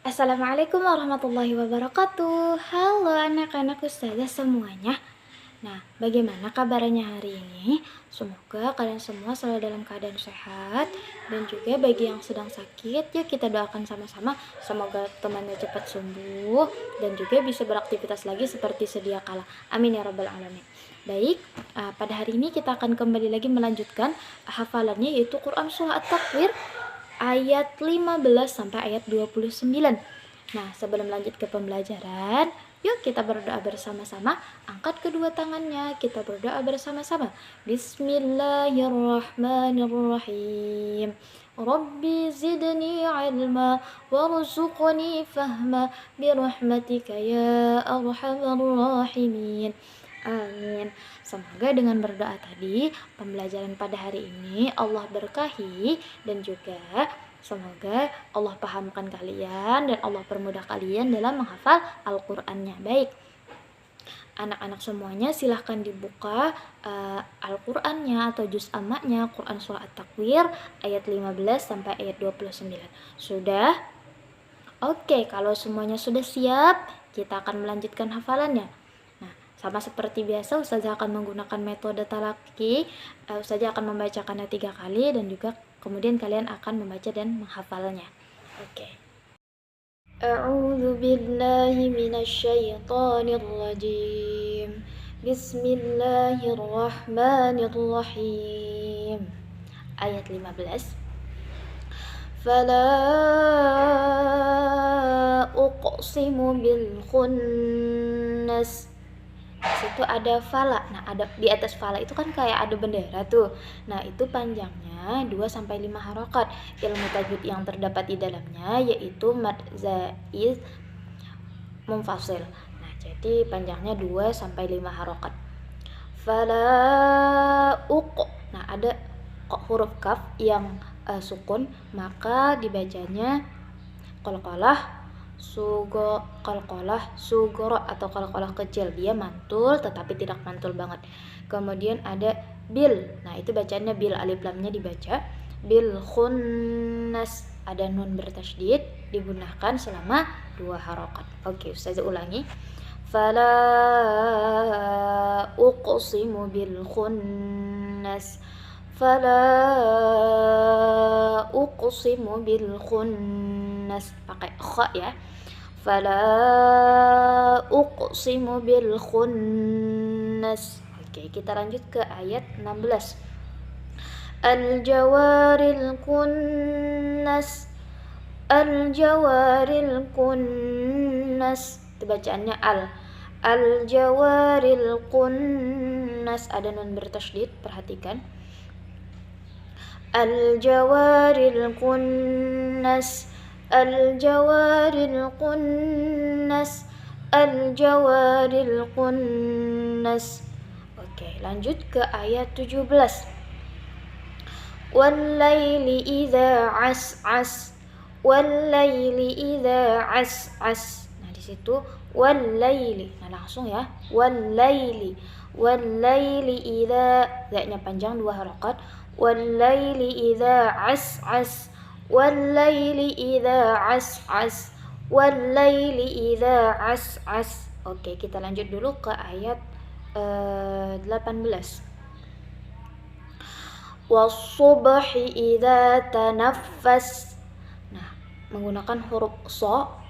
Assalamualaikum warahmatullahi wabarakatuh. Halo anak-anak ustazah semuanya. Nah, bagaimana kabarnya hari ini? Semoga kalian semua selalu dalam keadaan sehat. Dan juga bagi yang sedang sakit, yuk kita doakan sama-sama. Semoga temannya cepat sembuh dan juga bisa beraktivitas lagi seperti sedia kala. Amin ya rabbal alamin. Baik, pada hari ini kita akan kembali lagi melanjutkan hafalannya, yaitu Quran Surah At-Takwir ayat 15 sampai ayat 29. Nah, sebelum lanjut ke pembelajaran, yuk kita berdoa bersama-sama. Angkat kedua tangannya, kita berdoa bersama-sama. Bismillahirrahmanirrahim. Rabbi zidni ilma warzuqni fahma birahmatika ya arhamar rahimin. Amin. Semoga dengan berdoa tadi, pembelajaran pada hari ini Allah berkahi dan juga semoga Allah pahamkan kalian dan Allah permudah kalian dalam menghafal Al-Qur'annya. Baik, anak-anak semuanya silahkan dibuka Al-Qur'annya atau juz amaknya, Quran Surah At-Takwir ayat 15 sampai ayat 29. Sudah? Oke, kalau semuanya sudah siap, kita akan melanjutkan hafalannya. Sama seperti biasa, Ustazah akan menggunakan metode talaki. Ustazah akan membacakannya 3 kali dan juga kemudian kalian akan membaca dan menghafalnya. Oke. A'udzu billahi minasyaitonir rajim. Bismillahirrahmanirrahim. Ayat 15. Fala uqsimu bil khunnas. Situ ada fala. Nah, ada di atas fala itu kan kayak ada bendera tuh. Nah, itu panjangnya 2 sampai 5 harokat. Ilmu tajwid yang terdapat di dalamnya yaitu mad zaid munfasil. Nah, jadi panjangnya 2 sampai 5 harokat. Fala uq. Nah, ada kok huruf kaf yang sukun, maka dibacanya qalqalah sugoro atau qalqalah kecil. Dia mantul tetapi tidak mantul banget. Kemudian ada bil. Nah, itu bacaannya bil, alif lamnya dibaca bil khunnas. Ada nun bertasydid digunakan selama 2 harokat. Oke, Ustazah ulangi. Fala uqsimu bil khunnas. Fala uqsimu bil khunnas. Pakai kha ya. Fala uqsimu bil khunnas. Oke, kita lanjut ke ayat 16. Al-jawaril kunnas. Al-jawaril kunnas. Itu bacaannya Al-jawaril kunnas. Ada nun bertasydid, perhatikan. Al-jawaril kunnas. Al-jawaril kunnas. Al-jawaril kunnas. Oke, lanjut ke ayat 17. Wal-laili idza as'as. Wal-laili idza as'as. Nah, di situ wal-laili. Nah, langsung ya. Wal-laili. Wal-laili idza, za-nya panjang 2 harokat. Wal-laili idza as'as. Wal-laili idza as'as. Wal-laili idza as'as. Oke, kita lanjut dulu ke ayat 18. Was-subhi idza tanaffas. Nah, menggunakan huruf so.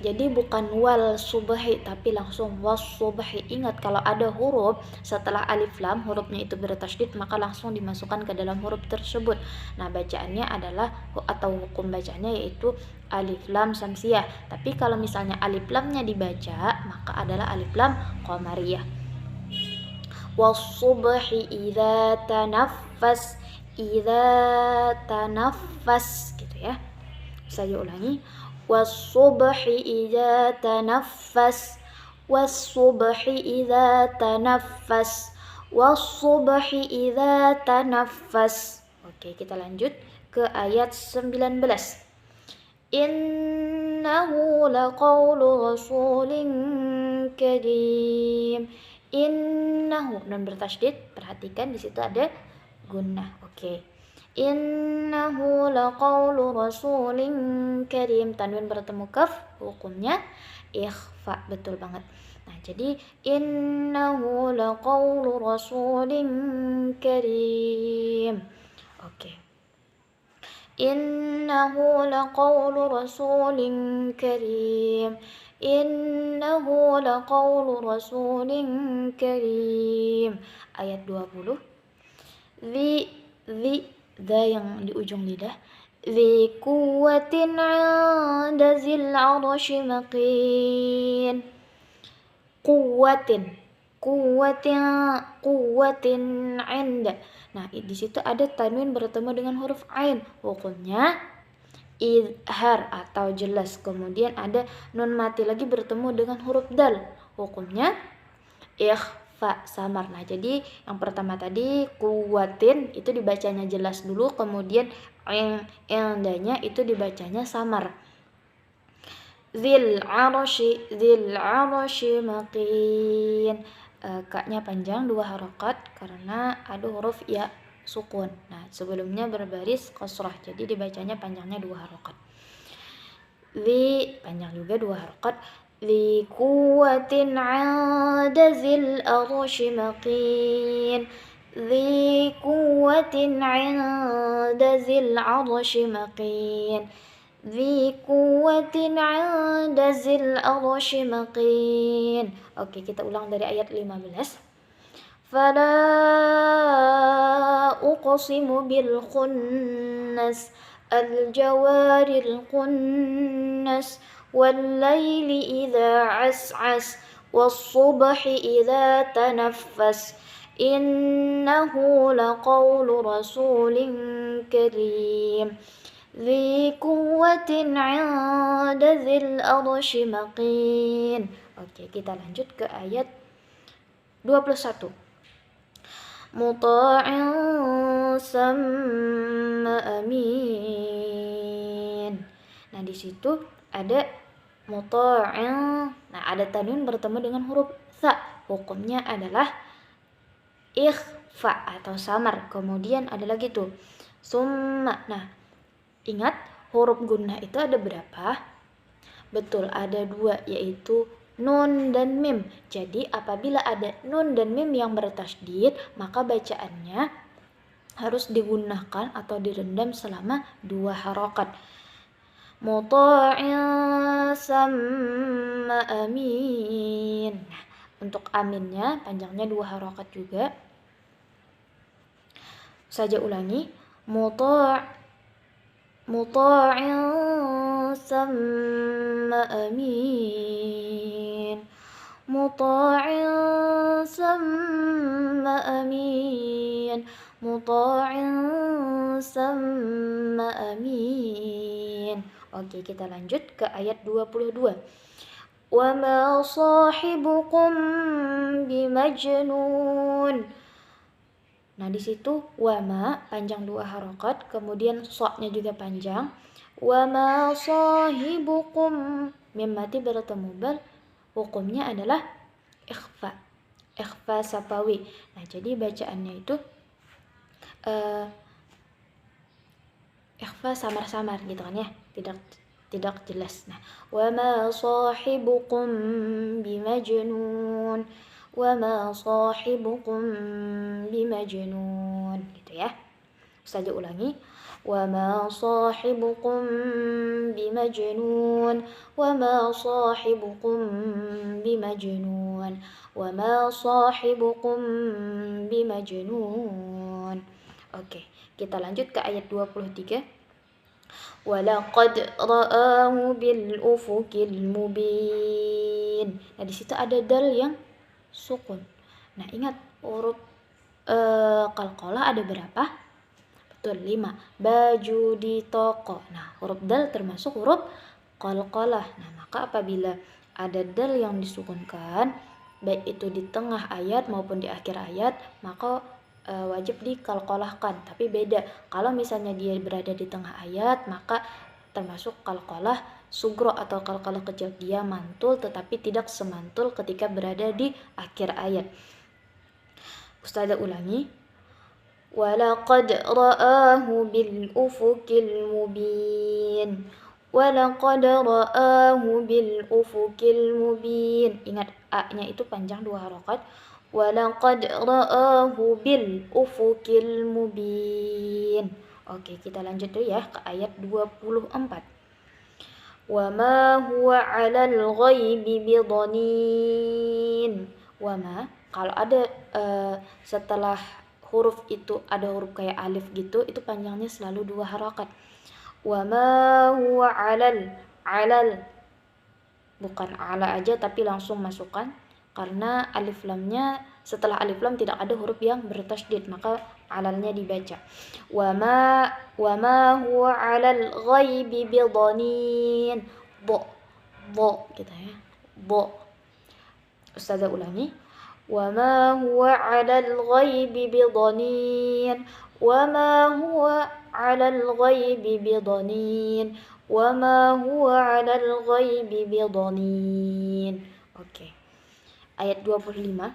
Jadi bukan wal subhi tapi langsung was subhi. Ingat, kalau ada huruf setelah alif lam, hurufnya itu bertasydid, maka langsung dimasukkan ke dalam huruf tersebut. Nah, bacaannya adalah atau hukum bacaannya yaitu alif lam samsiyah. Tapi kalau misalnya alif lamnya dibaca, maka adalah alif lam qamariyah. Was subhi idza tanaffas. Idza tanaffas gitu ya. Saya ulangi. Was-subhi idza tanaffas. Was-subhi idza tanaffas. Was-subhi idza tanaffas. Oke, kita lanjut ke ayat 19. Innahu laqawlu rasulin karim. Innahu, nun bertasydid, perhatikan di situ ada gunnah. Oke. Innahu laqawlu rasulin karim. Tanwin bertemu kaf, hukumnya ikhfa. Betul banget. Nah, jadi innahu laqawlu rasulin karim. Oke. Innahu laqawlu rasulin karim. Innahu laqawlu rasulin karim. Ayat 20. Dha yang di ujung lidah. Dhi quwwatin 'inda zil 'arsy makin. Quwwatin 'inda. Nah, di situ ada tanwin bertemu dengan huruf ain. Hukumnya izhar atau jelas. Kemudian ada nun mati lagi bertemu dengan huruf dal. Hukumnya ikhfa, samar. Nah, jadi yang pertama tadi kuwatin itu dibacanya jelas dulu, kemudian indanya itu dibacanya samar. Zil arasy makin. Kaknya panjang 2 harokat karena ada huruf ya sukun. Nah, sebelumnya berbaris qasrah, jadi dibacanya panjangnya 2 harokat. Panjang juga 2 harokat. Dhi quwwatin 'inda zil arasy makin. Dhi quwwatin 'inda zil arasy makin. Dhi quwwatin 'inda zil arasy makin. Oke, kita ulang dari ayat 15. Fala uqsimu bil khunnas al-jawaril khunnas والليل إذا عسعس والصبح إذا تنفس إنه لقول رسول كريم ذي قوة عند ذي العرش مكين. Oke, kita lanjut ke ayat 21. Muta'in samma amin. Nah, di situ ada muta'in. Nah, ada tanwin bertemu dengan huruf tha. Hukumnya adalah ikhfa atau samar. Kemudian ada lagi tuh summa. Nah, ingat huruf gunnah itu ada berapa? Betul, ada 2, yaitu nun dan mim. Jadi apabila ada nun dan mim yang bertasydid, maka bacaannya harus digunakan atau direndam selama 2 harokat. Muta'in samma amin. Nah, untuk aminnya panjangnya 2 harokat juga. Saja ulangi. Muta'in samma amin. Muta'in samma amin. Muta'in samma amin. Oke, kita lanjut ke ayat 22. Wa ma sahibukum bimajnun. Nah, di situ wa ma panjang 2 harokat, kemudian so-nya juga panjang. Wa ma sahibukum, mim mati bertemu bal, hukumnya adalah ikhfa. Ikhfa sapawi. Nah, jadi bacaannya itu ikhfa samar-samar gitu kan ya, tidak jelas. Nah, wa ma sahibukum bimajnun, wa ma sahibukum bimajnun gitu ya. Saja ulangi. Wa ma sahibukum bimajnun, wa ma sahibukum bimajnun, wa ma sahibukum bimajnun. Oke, kita lanjut ke ayat 23. Walaqad ra'ahu bil ufuqil mubin. Nah, di situ ada dal yang sukun. Nah, ingat huruf qalqalah ada berapa? Betul, 5. Baju di toko. Nah, huruf dal termasuk huruf qalqalah. Nah, maka apabila ada dal yang disukunkan, baik itu di tengah ayat maupun di akhir ayat, maka wajib dikalkolahkan. Tapi beda kalau misalnya dia berada di tengah ayat, maka termasuk qalqalah sugro atau qalqalah kecil. Dia mantul tetapi tidak semantul ketika berada di akhir ayat. Ustazah ulangi. ولقد رآه بالأفق المبين ولقد رآه بالأفق المبين. Ingat A-nya itu panjang 2 harokat. Walaqad ra'ahu bil ufuqil mubin. Oke, kita lanjut dulu ya ke ayat 24. Wa ma huwa 'alal ghaibi bidhanin. Wa ma, kalau ada setelah huruf itu ada huruf kayak alif gitu, itu panjangnya selalu 2 harokat. Wa ma huwa 'alal bukan ala aja tapi langsung masukkan, karena alif lamnya setelah alif lam tidak ada huruf yang bertasydid, maka alalnya dibaca. Wa ma huwa 'alal ghaibi bidhanin. Bo gitu ya. Bo. Ustazah ulangi. Wa ma huwa 'alal ghaibi bidhanin. Wa ma huwa 'alal ghaibi bidhanin. Wa ma huwa 'alal ghaibi bidhanin. Oke. Ayat 25.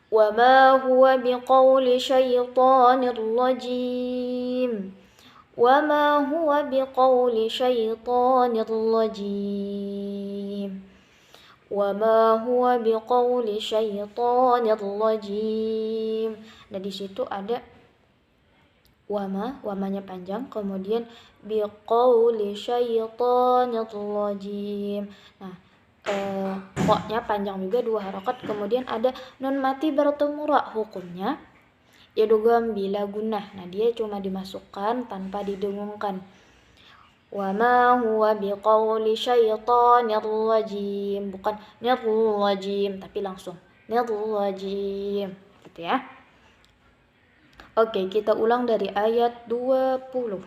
Wa ma huwa biqauli syaitanir rajim. Wa ma huwa biqauli syaitanir rajim. Wa ma huwa biqauli syaitanir rajim. Nah, di situ ada wamanya panjang, kemudian biqauli syaitanir rajim. Nah, koknya panjang juga 2 harokat, kemudian ada nun mati bertemu ra, hukumnya idgham bila gunnah. Nah, dia cuma dimasukkan tanpa didengungkan. Wa ma huwa biqauli syaitanir rajim, bukan nir rajim tapi langsung nir rajim gitu ya. Oke, kita ulang dari ayat 20.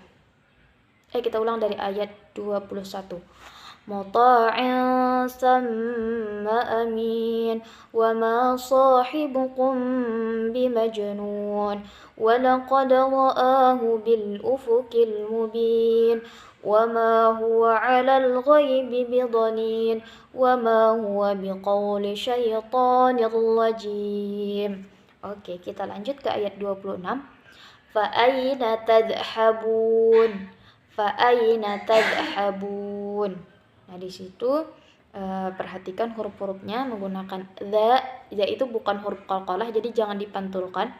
Kita ulang dari ayat 21. Muta'in samma amin wa ma sahibukum bimajnun wa laqad ra'ahu bil ufuqil mubin wa ma huwa 'alal ghaibi bidhanin wa ma huwa biqauli syaitanir rajim. Oke, kita lanjut ke ayat 26. Fa aina tadhhabun? Fa aina tadhhabun? Nah, di situ perhatikan huruf-hurufnya menggunakan dha. Dha itu bukan huruf qalqalah, jadi jangan dipantulkan.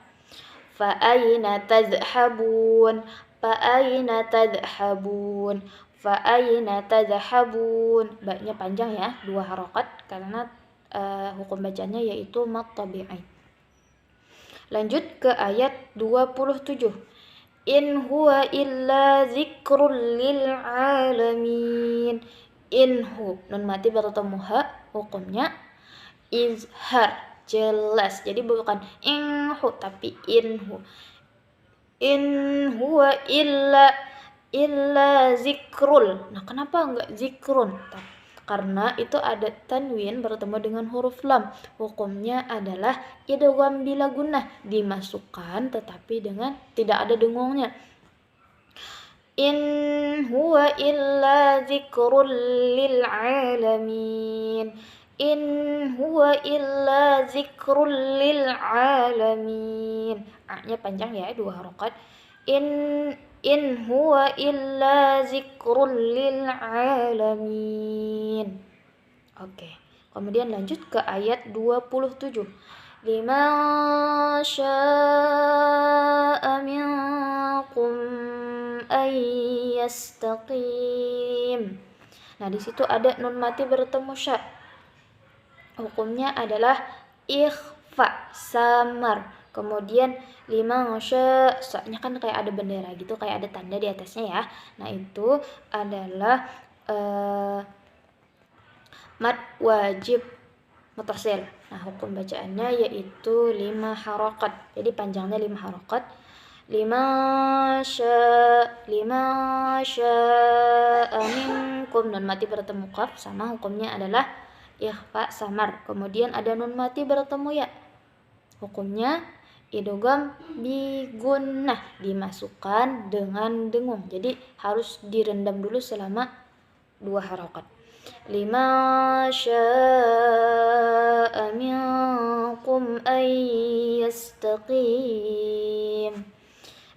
Fa aina tadhhabun? Fa aina tadhhabun? Fa aina tadhhabun? Ba-nya panjang ya, 2 harokat karena hukum bacanya yaitu mad tabi'i. Lanjut ke ayat 27. In huwa illa zikrul lil alamin. Inhu, nun mati bertemu ha, hukumnya izhar, jelas. Jadi bukan inhu tapi inhu. In huwa illa zikrul. Nah, kenapa enggak zikrun? Karena itu ada tanwin bertemu dengan huruf lam. Hukumnya adalah idgham bila gunnah, dimasukkan tetapi dengan tidak ada dengungnya. In huwa illa zikrul lil alamin. In huwa illa zikrul lil alamin. A-nya panjang ya, 2 harokat. In huwa illa zikrul lil alamin. Oke. Kemudian lanjut ke ayat 27. Liman syaa minkum ay yastaqim. Nah, di situ ada nun mati bertemu sya. Hukumnya adalah ikhfa, samar. Kemudian liman syaa, soalnya kan kayak ada bendera gitu, kayak ada tanda di atasnya ya. Nah, itu adalah mad wajib mutasil. Nah, hukum bacaannya yaitu 5 harokat. Jadi panjangnya 5 harokat. Lima syaa minkum, nun mati bertemu qaf, sama hukumnya adalah ikhfa samar. Kemudian ada nun mati bertemu ya. Hukumnya idgham bi gunnah, dimasukkan dengan dengung. Jadi harus direndam dulu selama 2 harokat. liman syaa'a minkum an yastaqim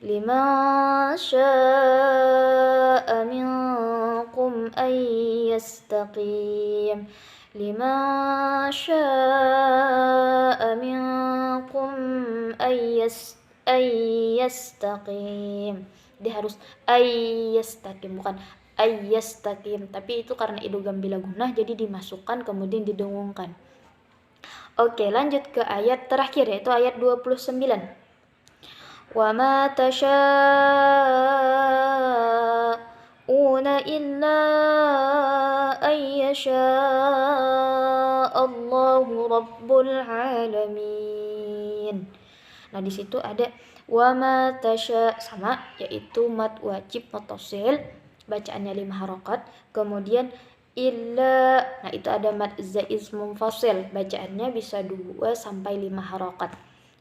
liman syaa'a minkum an yastaqim liman syaa'a minkum an yastaqim. Dia harus ayyastaqim, bukan ayyastaqim, tapi itu karena idgham bila gunnah jadi dimasukkan kemudian didengungkan. Oke, lanjut ke ayat terakhir yaitu ayat 29. Wa ma tasha'una illa an yasha' Allahu rabbul alamin. Nah, di situ ada wa ma tasya sama yaitu mad wajib muttasil, bacaannya 5 harokat. Kemudian illa, nah itu ada mad zaiz munfasil, bacaannya bisa 2 sampai 5 harokat.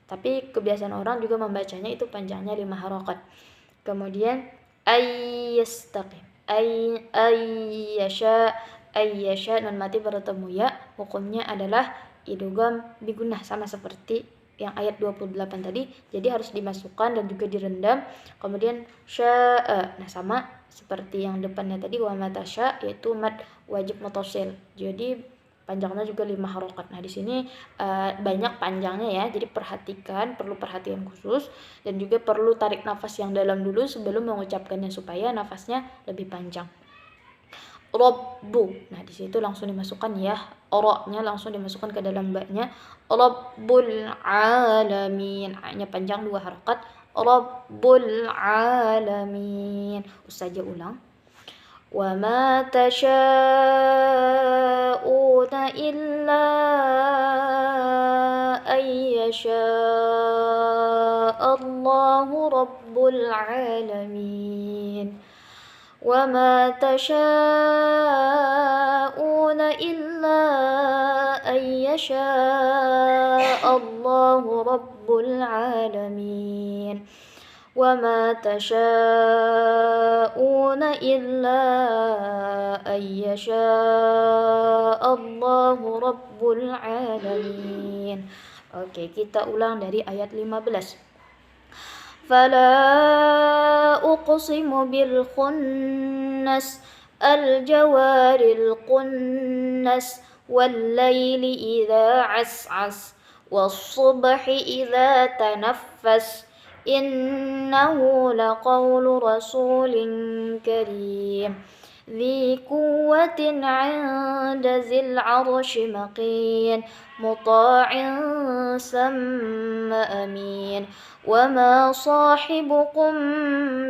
Tapi kebiasaan orang juga membacanya itu panjangnya 5 harokat. Kemudian ayyastaqim, ayyasha nun mati bertemu ya, hukumnya adalah idgham bigunnah sama seperti yang ayat 28 tadi, jadi harus dimasukkan dan juga direndam. Kemudian sya'a, nah sama seperti yang depannya tadi wa ma tasya yaitu mad wajib muttasil, jadi panjangnya juga 5 harokat. Nah di sini banyak panjangnya ya, jadi perlu perhatian khusus dan juga perlu tarik nafas yang dalam dulu sebelum mengucapkannya supaya nafasnya lebih panjang. Rabbu, nah di situ langsung dimasukkan ya, ora-nya langsung dimasukkan ke dalam ba-nya. Rabbul alamin, a-nya panjang 2 harokat. Rabbul alamin. Ustazah ulang. Wa ma tasha'una illa an yasha' Allahu rabbul alamin. Wa ma tasha'una illa an yasha' Allahu rabbul alamin. Wa ma tasha'una illa an yasha' Allahu rabbul alamin. Oke, kita ulang dari ayat 15. Fala uqsimu bil khunnas al-jawaril qunnas wal laili idza as'as was subhi idza tanaffas innahu laqawlu rasulin karim ذي قوة عند ذي العرش مقين مطاع ثم أمين وما صاحبكم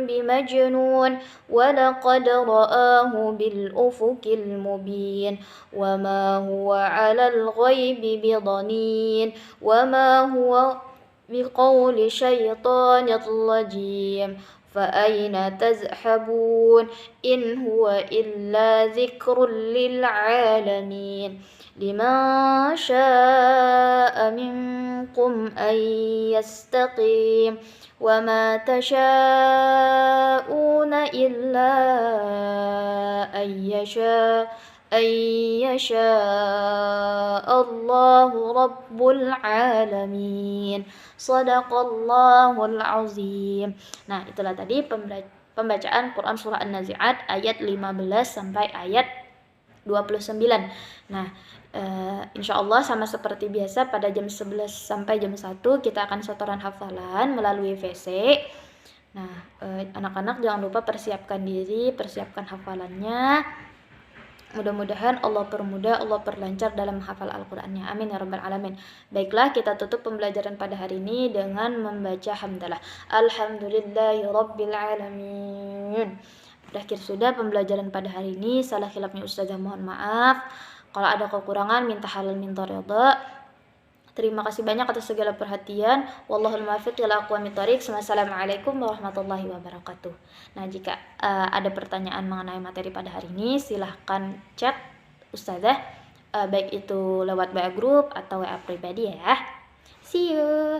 بمجنون ولقد رآه بالأفق المبين وما هو على الغيب بضنين وما هو بقول شيطان رجيم فأين تذهبون إن هو إلا ذكر للعالمين لمن شاء منكم أن يستقيم وما تشاءون إلا أن يشاء الله رب العالمين. Sadaqallahul azim. Nah, itulah tadi pembacaan Quran surah An-Nazi'at ayat 15 sampai ayat 29. Nah, insyaallah sama seperti biasa pada jam 11 sampai jam 1 kita akan setoran hafalan melalui VC. Nah, anak-anak jangan lupa persiapkan diri, persiapkan hafalannya. Mudah-mudahan Allah permudah, Allah perlancar dalam hafal Al-Qur'annya. Amin ya rabbal alamin. Baiklah, kita tutup pembelajaran pada hari ini dengan membaca hamdalah. Alhamdulillahi rabbil alamin. Berakhir sudah pembelajaran pada hari ini. Salah khilafnya ustazah mohon maaf. Kalau ada kekurangan minta halal minta ridha. Terima kasih banyak atas segala perhatian. Wallahul muwaffiq ila aqwamit thoriq. Wassalamualaikum warahmatullahi wabarakatuh. Nah, jika ada pertanyaan mengenai materi pada hari ini, silahkan chat ustazah, baik itu lewat WA group atau WA pribadi ya. See you.